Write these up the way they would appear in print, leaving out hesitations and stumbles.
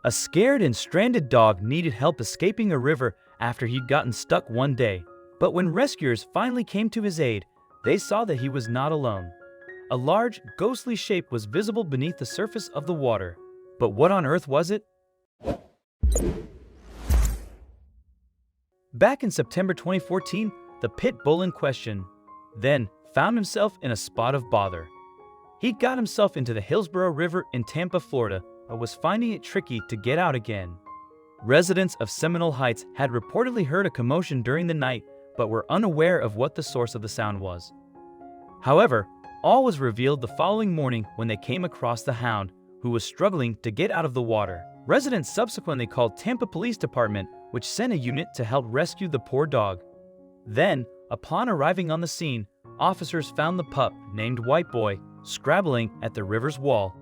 A scared and stranded dog needed help escaping a river after he'd gotten stuck one day. But when rescuers finally came to his aid, they saw that he was not alone. A large, ghostly shape was visible beneath the surface of the water. But what on earth was it? Back in September 2014, the pit bull in question then found himself in a spot of bother. He'd got himself into the Hillsborough River in Tampa, Florida, but was finding it tricky to get out again. Residents of Seminole Heights had reportedly heard a commotion during the night, but were unaware of what the source of the sound was. However, all was revealed the following morning when they came across the hound, who was struggling to get out of the water. Residents subsequently called Tampa Police Department, which sent a unit to help rescue the poor dog. Then, upon arriving on the scene, officers found the pup, named White Boy, scrabbling at the river's wall.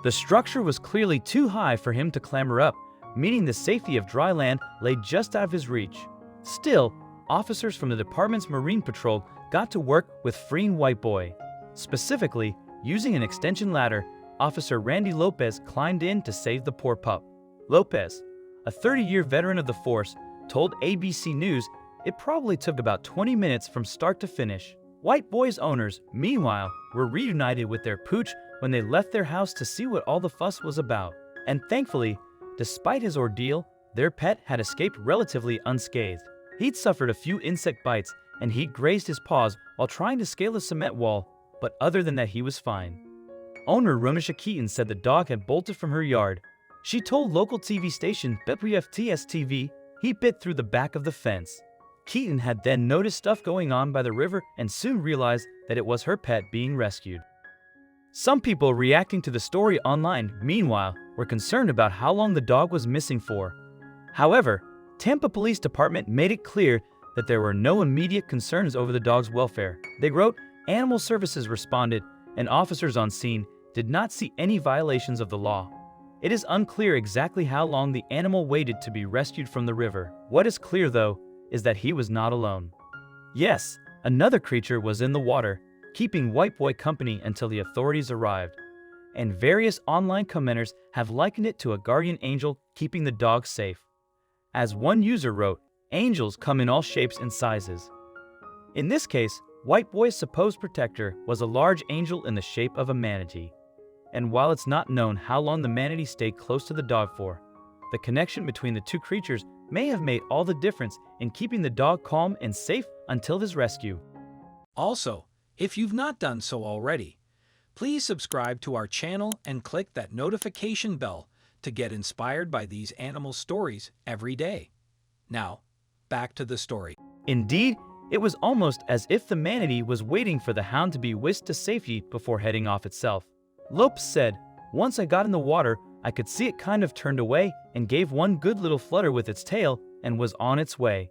The structure was clearly too high for him to clamber up, meaning the safety of dry land lay just out of his reach. Still, officers from the department's Marine Patrol got to work with freeing White Boy. Specifically, using an extension ladder, Officer Randy Lopez climbed in to save the poor pup. Lopez, a 30-year veteran of the force, told ABC News it probably took about 20 minutes from start to finish. White Boy's owners, meanwhile, were reunited with their pooch when they left their house to see what all the fuss was about. And thankfully, despite his ordeal, their pet had escaped relatively unscathed. He'd suffered a few insect bites and he'd grazed his paws while trying to scale a cement wall, but other than that he was fine. Owner Ronisha Keaton said the dog had bolted from her yard. She told local TV station WFTS-TV he bit through the back of the fence. Keaton had then noticed stuff going on by the river and soon realized that it was her pet being rescued. Some people reacting to the story online, meanwhile, were concerned about how long the dog was missing for. However, Tampa Police Department made it clear that there were no immediate concerns over the dog's welfare. They wrote, "Animal Services responded, and officers on scene did not see any violations of the law." It is unclear exactly how long the animal waited to be rescued from the river. What is clear, though, is that he was not alone. Yes, another creature was in the water, keeping White Boy company until the authorities arrived. And various online commenters have likened it to a guardian angel keeping the dog safe. As one user wrote, "Angels come in all shapes and sizes." In this case, White Boy's supposed protector was a large angel in the shape of a manatee. And while it's not known how long the manatee stayed close to the dog for, the connection between the two creatures may have made all the difference in keeping the dog calm and safe until his rescue. Also, if you've not done so already, please subscribe to our channel and click that notification bell to get inspired by these animal stories every day. Now, back to the story. Indeed, it was almost as if the manatee was waiting for the hound to be whisked to safety before heading off itself. Lopes said, "Once I got in the water, I could see it kind of turned away and gave one good little flutter with its tail and was on its way."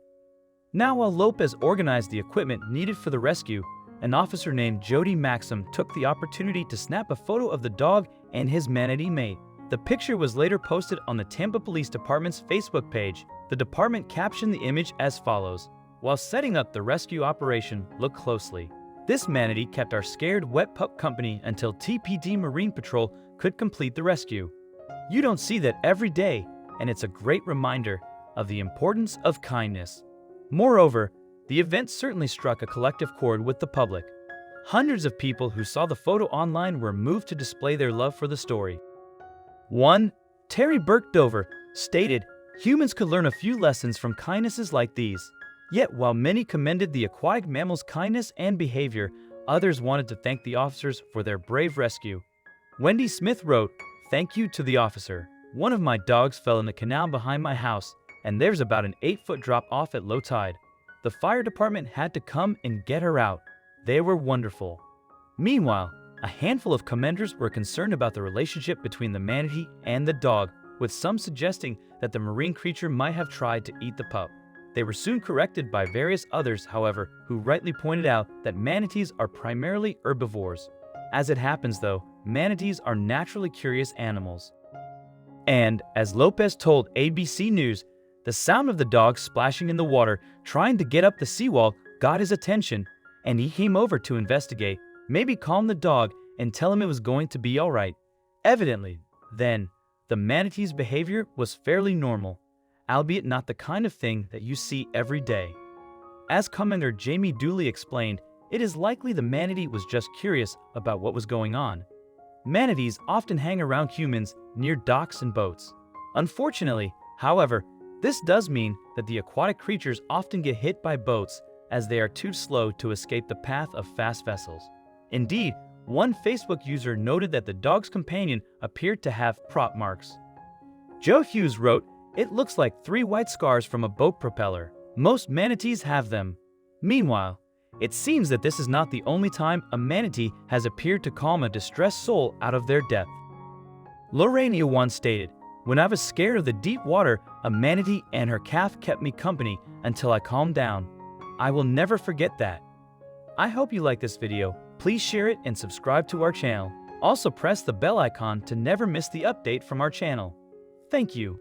Now, while Lopez organized the equipment needed for the rescue, an officer named Jody Maxim took the opportunity to snap a photo of the dog and his manatee mate. The picture was later posted on the Tampa Police Department's Facebook page. The department captioned the image as follows: "While setting up the rescue operation, look closely. This manatee kept our scared wet pup company until TPD Marine Patrol could complete the rescue." You don't see that every day, and it's a great reminder of the importance of kindness. Moreover, the event certainly struck a collective chord with the public. Hundreds of people who saw the photo online were moved to display their love for the story. One, Terry Burke Dover, stated, "Humans could learn a few lessons from kindnesses like these." Yet, while many commended the aquatic mammal's kindness and behavior, others wanted to thank the officers for their brave rescue. Wendy Smith wrote, "Thank you to the officer. One of my dogs fell in the canal behind my house, and there's about an 8-foot drop off at low tide. The fire department had to come and get her out. They were wonderful." Meanwhile, a handful of commenters were concerned about the relationship between the manatee and the dog, with some suggesting that the marine creature might have tried to eat the pup. They were soon corrected by various others, however, who rightly pointed out that manatees are primarily herbivores. As it happens, though, manatees are naturally curious animals. And, as Lopez told ABC News, the sound of the dog splashing in the water trying to get up the seawall got his attention, and he came over to investigate, maybe calm the dog and tell him it was going to be alright. Evidently, then, the manatee's behavior was fairly normal, albeit not the kind of thing that you see every day. As Commander Jamie Dooley explained, it is likely the manatee was just curious about what was going on. Manatees often hang around humans near docks and boats. Unfortunately, however, this does mean that the aquatic creatures often get hit by boats as they are too slow to escape the path of fast vessels. Indeed, one Facebook user noted that the dog's companion appeared to have prop marks. Joe Hughes wrote, "It looks like 3 white scars from a boat propeller. Most manatees have them." Meanwhile, it seems that this is not the only time a manatee has appeared to calm a distressed soul out of their depth. Lorania once stated, "When I was scared of the deep water, a manatee and her calf kept me company until I calmed down. I will never forget that." I hope you like this video. Please share it and subscribe to our channel. Also press the bell icon to never miss the update from our channel. Thank you.